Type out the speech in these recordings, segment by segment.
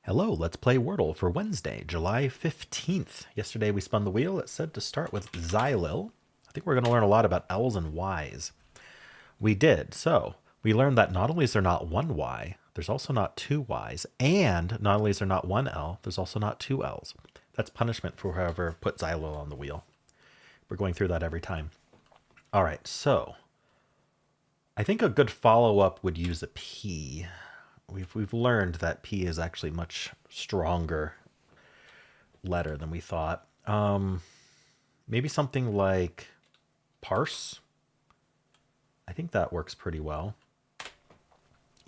Hello, let's play Wordle for Wednesday, July 15th. Yesterday we spun the wheel. It said to start with Xylil. I think we're going to learn a lot about L's and Y's. We did. So we learned that not only is there not one Y, there's also not two Y's. And not only is there not one L, there's also not two L's. That's punishment for whoever put Xylil on the wheel. We're going through that every time. All right, so I think a good follow-up would use a P. We've learned that P is actually much stronger letter than we thought. Maybe something like parse. I think that works pretty well.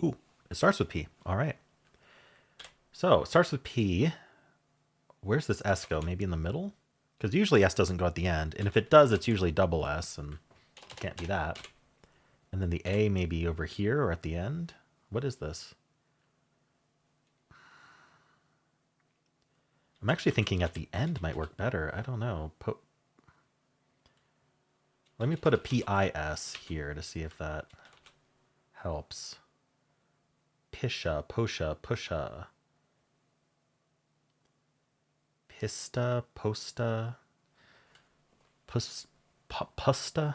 Ooh, it starts with P. All right. So it starts with P. Where's this S go? Maybe in the middle? Because usually S doesn't go at the end. And if it does, it's usually double S, and it can't be that. And then the A may be over here or at the end. What is this? I'm actually thinking at the end might work better. I don't know. Let me put a PIS here to see if that helps. Pisha, posha, pusha. Pista, posta. Pusta?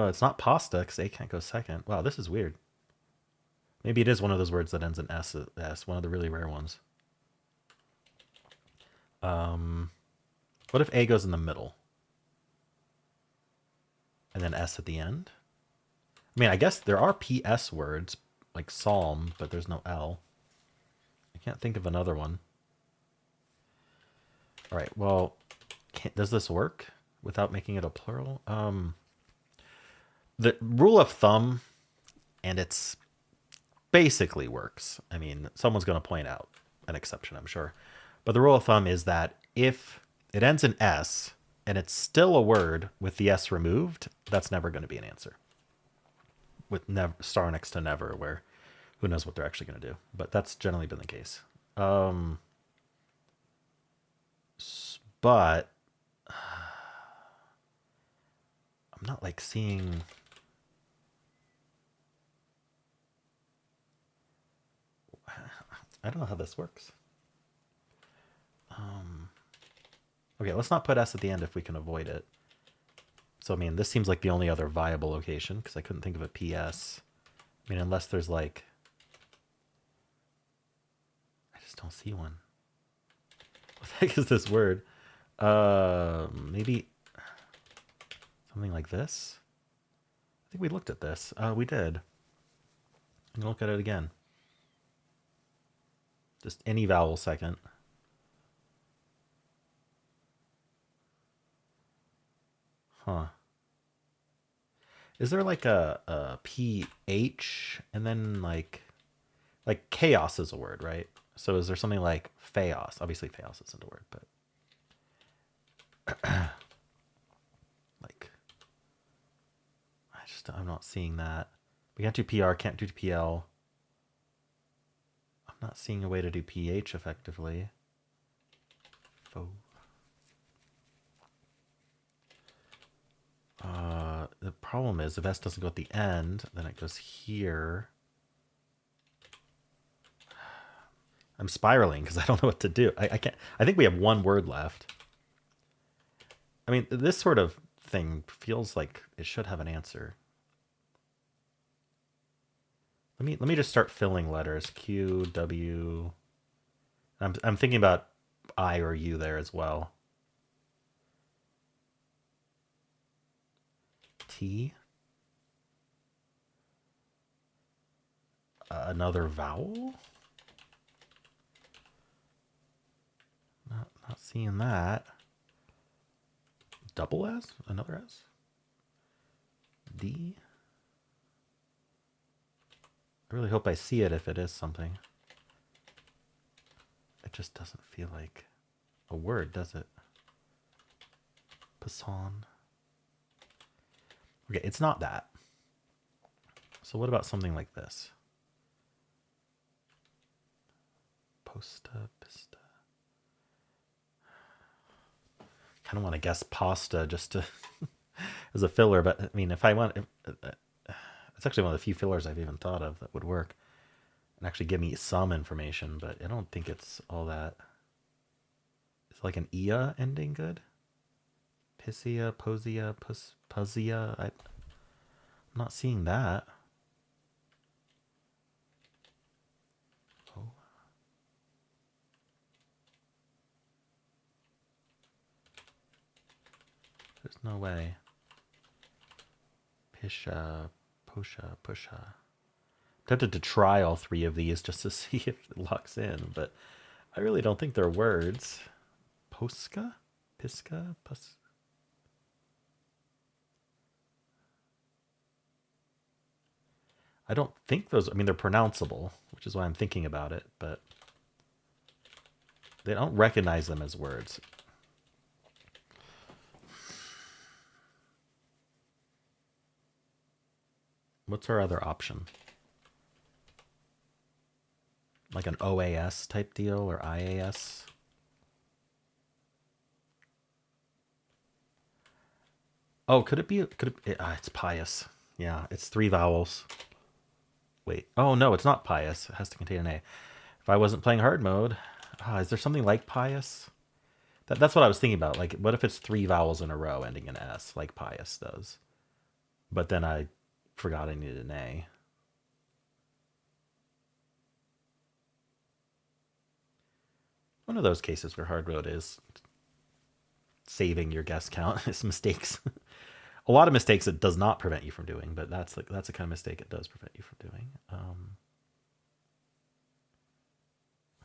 It's not pasta because A can't go second. Wow, this is weird. Maybe it is one of those words that ends in S, one of the really rare ones. What if A goes in the middle? And then S at the end? I mean, I guess there are PS words, like psalm, but there's no L. I can't think of another one. All right, well, does this work without making it a plural? The rule of thumb, and it's basically works. I mean, someone's going to point out an exception, I'm sure. But the rule of thumb is that if it ends in S and it's still a word with the S removed, that's never going to be an answer. With never, star next to never, where who knows what they're actually going to do. But that's generally been the case. But I'm not like seeing... I don't know how this works. Okay, let's not put S at the end if we can avoid it. So, I mean, this seems like the only other viable location because I couldn't think of a PS. I mean, unless there's like... I just don't see one. What the heck is this word? Maybe something like this? I think we looked at this. We did. I'm going to look at it again. Just any vowel second. Huh. Is there like a PH and then like chaos is a word, right? So is there something like Theos? Obviously Theos isn't a word, but like I'm not seeing that. We can't do PR, can't do PL. I'm not seeing a way to do PH effectively. The problem is if S doesn't go at the end, then it goes here. I'm spiraling because I don't know what to do. I can't. I think we have one word left. I mean, this sort of thing feels like it should have an answer. Let me just start filling letters. Q, W. I'm thinking about I or U there as well. T. Another vowel. Not seeing that. Double S? Another S? D? I really hope I see it if it is something. It just doesn't feel like a word, does it? Passon. Okay, it's not that. So what about something like this? Posta, pista. Kind of want to guess pasta just to as a filler, but I mean, if I want, it's actually one of the few fillers I've even thought of that would work. and actually give me some information, but I don't think it's all that. Is like an ia ending good? Pissia, posia, puzzia. I'm not seeing that. Oh. There's no way. Pisha, posha, pusha. Tempted to try all three of these just to see if it locks in, but I really don't think they're words. Posca? Pisca? Pus. I don't think those, I mean, they're pronounceable, which is why I'm thinking about it, but they don't recognize them as words. What's our other option? Like an OAS type deal or IAS? Oh, could it be? It's pious. Yeah, it's 3 vowels. Wait. Oh, no, it's not pious. It has to contain an A. If I wasn't playing hard mode, is there something like pious? That's what I was thinking about. Like, what if it's 3 vowels in a row ending in S, like pious does? But then I forgot I needed an A. One of those cases where hard mode is saving your guess count is mistakes. A lot of mistakes it does not prevent you from doing, but that's the kind of mistake it does prevent you from doing.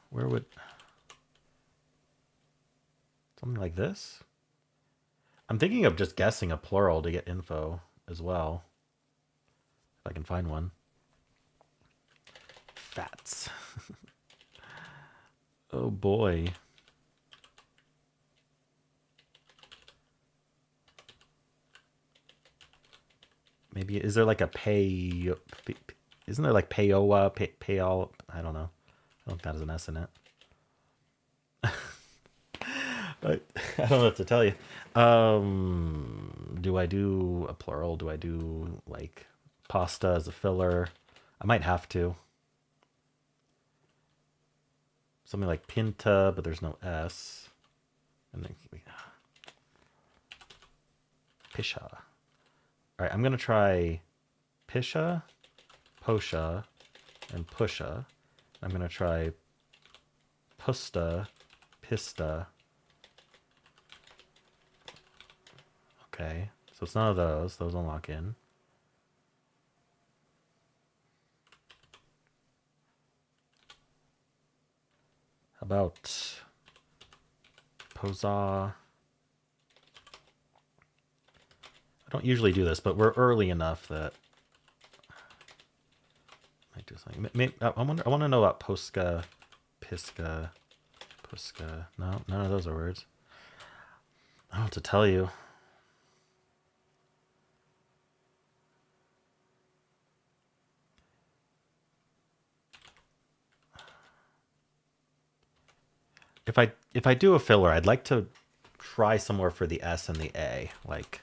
Where would something like this? I'm thinking of just guessing a plural to get info as well, if I can find one. Fats. Oh boy. Maybe is there like a pay? Isn't there like payoa, payal? I don't know. I don't think that has an S in it. I don't know what to tell you. Do I do a plural? Do I do like pasta as a filler? I might have to. Something like pinta, but there's no S. And then pisha. All right, I'm gonna try pisha, posha, and pusha. I'm gonna try pusta, pista. Okay, so it's none of those. Those don't lock in. How about posa? I don't usually do this, but we're early enough that I do something. Maybe, I want to know about posca, pisca, pusca. No, none of those are words. I don't know what to tell you. If I do a filler, I'd like to try somewhere for the S and the A. Like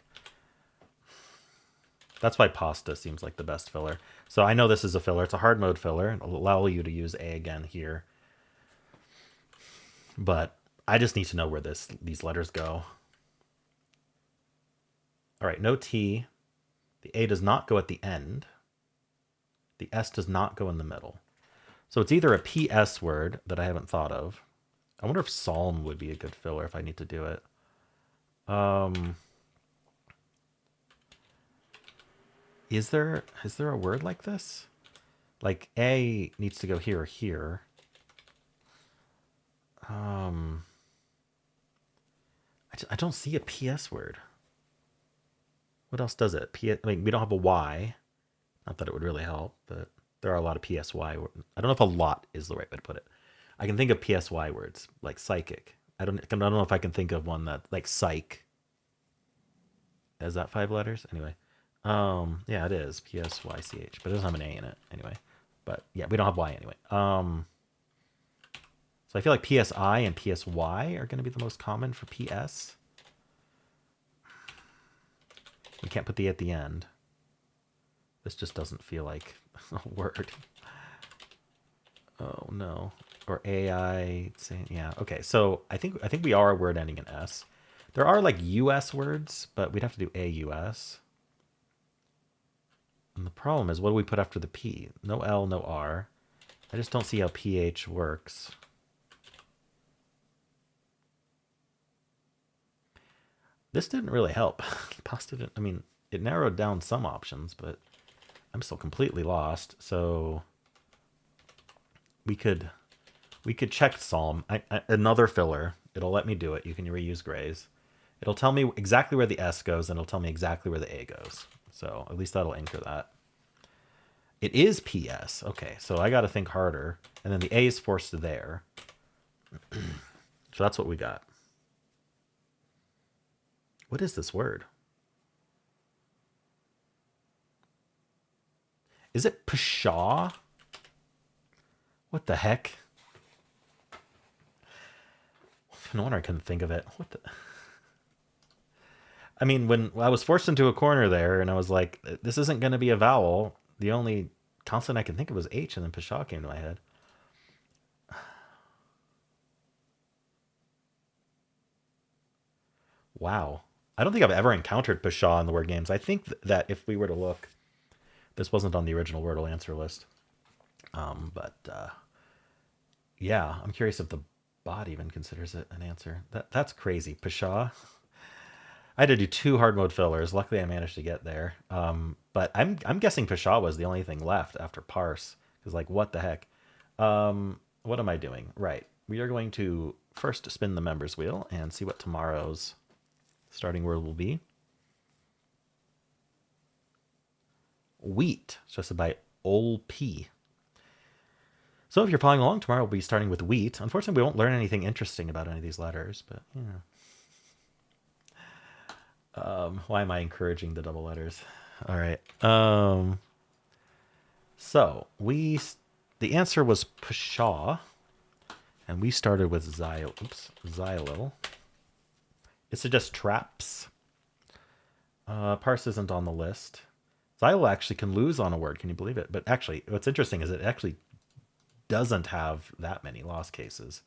that's why pasta seems like the best filler. So I know this is a filler. It's a hard mode filler. It'll allow you to use A again here. But I just need to know where these letters go. All right, no T. The A does not go at the end. The S does not go in the middle. So it's either a PS word that I haven't thought of. I wonder if psalm would be a good filler if I need to do it. Is there a word like this? Like A needs to go here or here. I don't see a PS word. What else does it? I mean, we don't have a Y. Not that it would really help, but there are a lot of PSY. I don't know if a lot is the right way to put it. I can think of PSY words like psychic. I don't know if I can think of one that like psych. Is that 5 letters? Anyway. Yeah, it is PSYCH, but it doesn't have an A in it anyway. But yeah, we don't have Y anyway. So I feel like PSI and PSY are going to be the most common for PS. We can't put the at the end. This just doesn't feel like a word. Oh no. Or AI. Yeah. Okay. So I think we are a word ending in S. There are like US words, but we'd have to do AUS. And the problem is, what do we put after the P? No L, no R. I just don't see how PH works. This didn't really help. Pasta didn't, I mean, it narrowed down some options, but I'm still completely lost. So we could check Psalm. Another filler. It'll let me do it. You can reuse grays. It'll tell me exactly where the S goes, and it'll tell me exactly where the A goes. So at least that'll anchor that. It is PS. Okay, so I got to think harder. And then the A is forced there. So that's what we got. What is this word? Is it pshaw? What the heck? No wonder I couldn't think of it. What the... I mean, when I was forced into a corner there, and I was like, this isn't going to be a vowel. The only consonant I could think of was H, and then pshaw came to my head. Wow. I don't think I've ever encountered pshaw in the word games. I think that if we were to look, this wasn't on the original Wordle answer list. But yeah, I'm curious if the bot even considers it an answer. That's crazy. Pshaw. I had to do 2 hard mode fillers. Luckily, I managed to get there. But I'm guessing pshaw was the only thing left after parse. Because like, what the heck? What am I doing? Right. We are going to first spin the members wheel and see what tomorrow's starting word will be. Wheat, suggested by Ol P. So if you're following along, tomorrow we'll be starting with wheat. Unfortunately, we won't learn anything interesting about any of these letters, but yeah. Why am I encouraging the double letters? All right. So the answer was pshaw, and we started with xylil. It suggests traps. Parse isn't on the list. Xylil actually can lose on a word. Can you believe it? But actually, what's interesting is it actually doesn't have that many loss cases.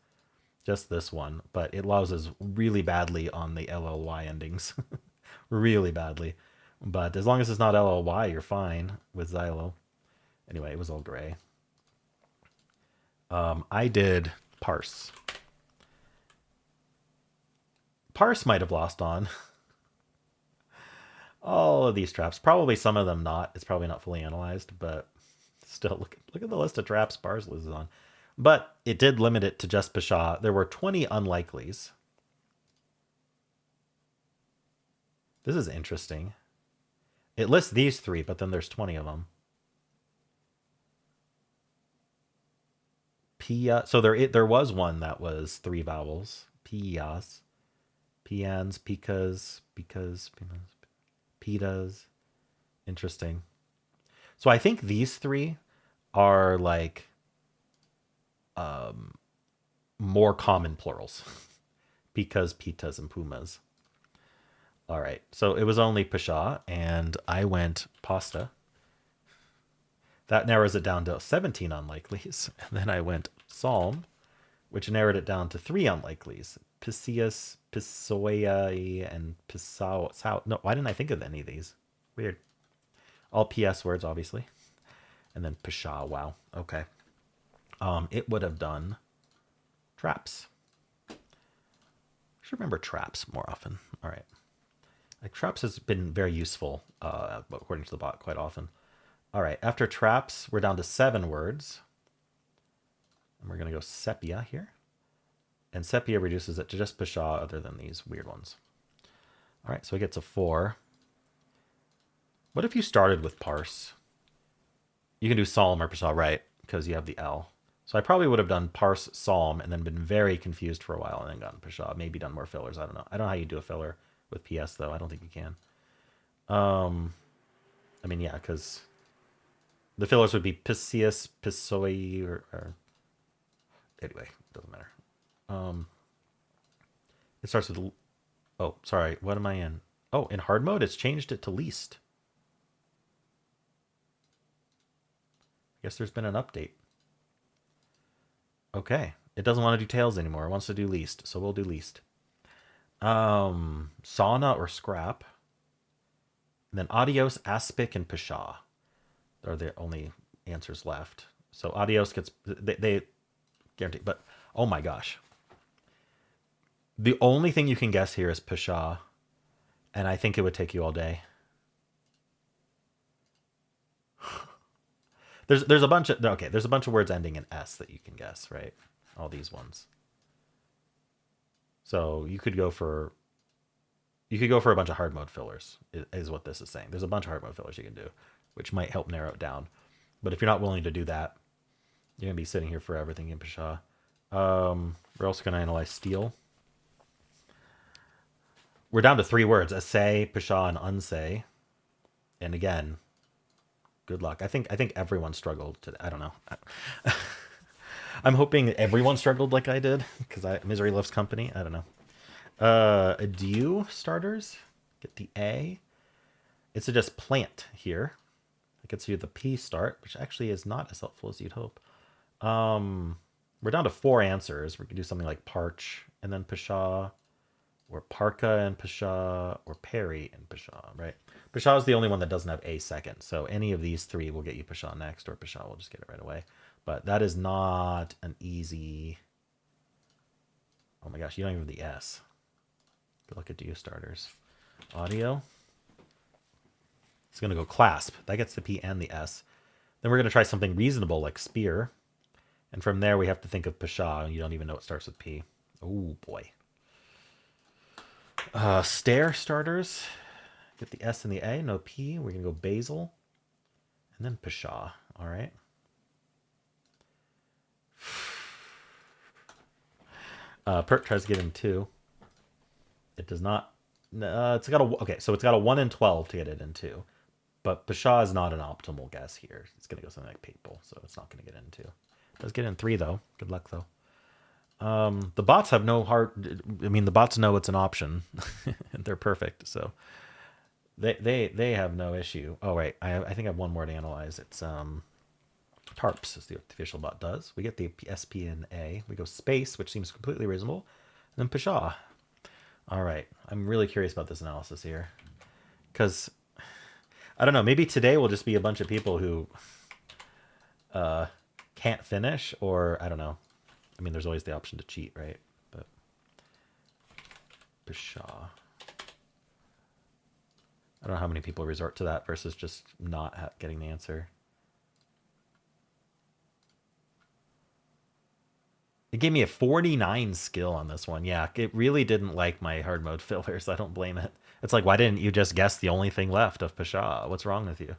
Just this one, but it loses really badly on the LLY endings. Really badly. But as long as it's not LLY, you're fine with Xylo. Anyway, it was all gray. I did parse. Parse might have lost on all of these traps. Probably some of them not. It's probably not fully analyzed, but still, look at the list of traps Parse loses on. But it did limit it to just pshaw. There were 20 unlikelies. This is interesting. It lists these 3, but then there's 20 of them. Pia. So there was one that was 3 vowels. Pias, pians, picas, pitas. Interesting. So I think these 3 are like more common plurals. Picas, pitas, and pumas. All right. So it was only pshaw, and I went pasta. That narrows it down to 17 unlikelies. And then I went psalm, which narrowed it down to 3 unlikelies. Pisius, Pisoia, and Pisau. No, why didn't I think of any of these? Weird. All PS words, obviously. And then pshaw. Wow. Okay. It would have done traps. I should remember traps more often. All right. Like, traps has been very useful, according to the bot, quite often. All right, after traps, we're down to 7 words. And we're going to go sepia here. And sepia reduces it to just pshaw other than these weird ones. All right, so we get to 4. What if you started with parse? You can do psalm or pshaw, right, because you have the L. So I probably would have done parse psalm and then been very confused for a while and then gotten pshaw. Maybe done more fillers. I don't know. I don't know how you do a filler with PS, though. I don't think you can. I mean, yeah, because the fillers would be Pisius, Pisoi, or anyway, doesn't matter. It starts with, oh, sorry, what am I in? Oh, in hard mode, it's changed it to least. I guess there's been an update. Okay. It doesn't want to do tails anymore. It wants to do least, so we'll do least. Sauna or scrap. And then adios, aspic, and pshaw are the only answers left. So adios gets they guarantee. But oh my gosh, the only thing you can guess here is pshaw, and I think it would take you all day. There's a bunch of okay. There's a bunch of words ending in s that you can guess, right? All these ones. So you could go for a bunch of hard mode fillers. Is what this is saying. There's a bunch of hard mode fillers you can do, which might help narrow it down. But if you're not willing to do that, you're gonna be sitting here forever thinking pshaw. We're also gonna analyze steel. We're down to 3 words: assay, pshaw, and unsay. And again, good luck. I think everyone struggled today. I don't know. I'm hoping everyone struggled like I did because misery loves company. I don't know. Adieu starters. Get the A. It's just plant here. It gets you the P start, which actually is not as helpful as you'd hope. We're down to 4 answers. We could do something like parch and then pshaw, or parka and pshaw, or Perry and pshaw, right? Pshaw is the only one that doesn't have a second. So any of these 3 will get you pshaw next, or pshaw will just get it right away. But that is not an easy... Oh my gosh, you don't even have the S. Good luck at do starters. Audio. It's going to go clasp. That gets the P and the S. Then we're going to try something reasonable like spear. And from there we have to think of pshaw. You don't even know it starts with P. Oh boy. Stair starters. Get the S and the A, no P. We're going to go basil. And then pshaw. All right. Pert tries to get in 2. It does not. It's got a okay. So it's got a 1 in 12 to get it in 2, but pshaw is not an optimal guess here. It's gonna go something like people, so it's not gonna get in 2. It does get in 3 though. Good luck though. The bots have no hard. I mean, the bots know it's an option, and they're perfect. So they have no issue. Oh right, I think I have one more to analyze. It's tarps as the official bot does. We get the SP and A. We go space, which seems completely reasonable, and then pshaw. All right, I'm really curious about this analysis here, because I don't know. Maybe today will just be a bunch of people who can't finish, or I don't know. I mean, there's always the option to cheat, right? But pshaw. I don't know how many people resort to that versus just not getting the answer. It gave me a 49 skill on this one. Yeah, it really didn't like my hard mode fillers. I don't blame it. It's like, why didn't you just guess the only thing left of pshaw? What's wrong with you?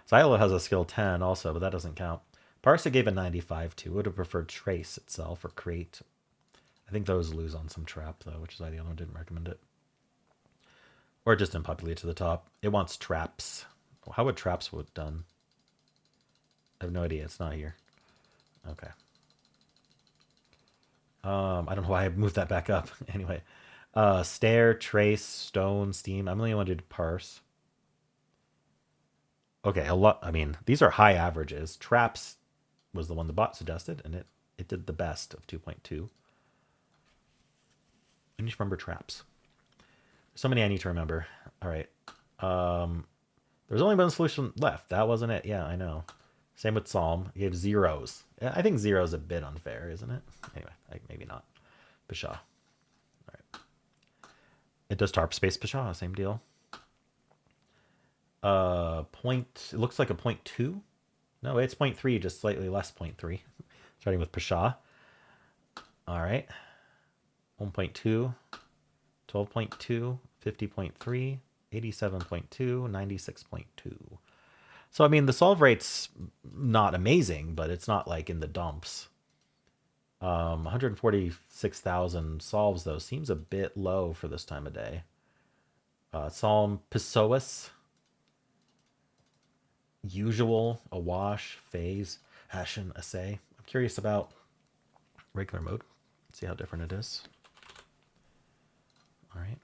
Xylo has a skill 10 also, but that doesn't count. Parsa gave a 95 too. Would have preferred trace itself or create. I think those lose on some trap though, which is why the other one didn't recommend it. Or just didn't populate to the top. It wants traps. How would traps would have done? I have no idea. It's not here. Okay. I don't know why I moved that back up. Anyway, stair, trace, stone, steam. I'm only wanted to parse. Okay, a lot. I mean, these are high averages. Traps was the one the bot suggested, and it did the best of 2.2. I need to remember traps. So many I need to remember. All right. There's only one solution left. That wasn't it. Yeah, I know. Same with Psalm. He gave zeros. I think zero is a bit unfair, isn't it? Anyway, maybe not. Pshaw. All right. It does tarp space pshaw. Same deal. Point. It looks like a 0.2. No, it's 0.3, just slightly less 0.3. Starting with pshaw. All right. 1.2, 12.2, 50.3, 87.2, 96.2. So, I mean, the solve rate's not amazing, but it's not like in the dumps. 146,000 solves, though, seems a bit low for this time of day. Psalm Pisoas. Usual, awash, phase, Hashin, assay. I'm curious about regular mode. Let's see how different it is. All right.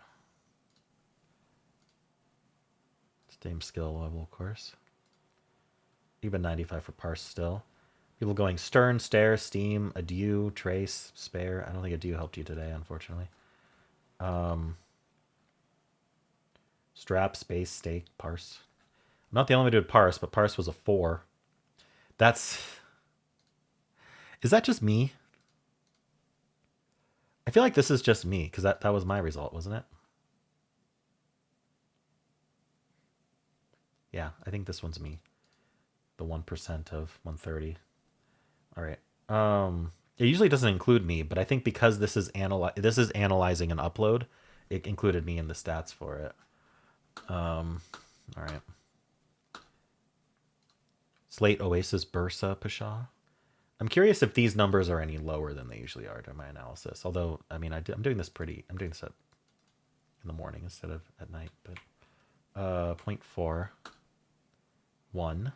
Same skill level, of course. Even 95 for parse still. People going stern, stare, steam, adieu, trace, spare. I don't think adieu helped you today, unfortunately. Strap, space, stake, parse. I'm not the only one who did parse, but parse was a 4. That's... Is that just me? I feel like this is just me, because that was my result, wasn't it? Yeah, I think this one's me. The 1% of 130. All right. It usually doesn't include me, but I think because this is analyzing an upload, it included me in the stats for it. All right. Slate, Oasis, Bursa, Pasha. I'm curious if these numbers are any lower than they usually are in my analysis. Although, I mean, I'm doing this I'm doing this in the morning instead of at night. But 0.4, 1,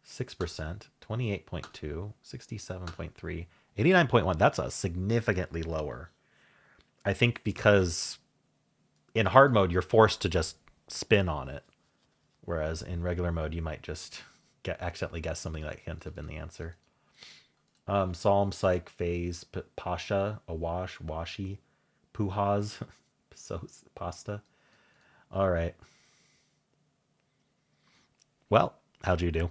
6%, 28.2, 67.3, 89.1. That's a significantly lower. I think because in hard mode, you're forced to just spin on it. Whereas in regular mode, you might just accidentally guess something that can't have been the answer. Psalm, Psych, Phase, Pasha, Awash, Washi, Puhas, Pasta. All right. Well, how'd you do?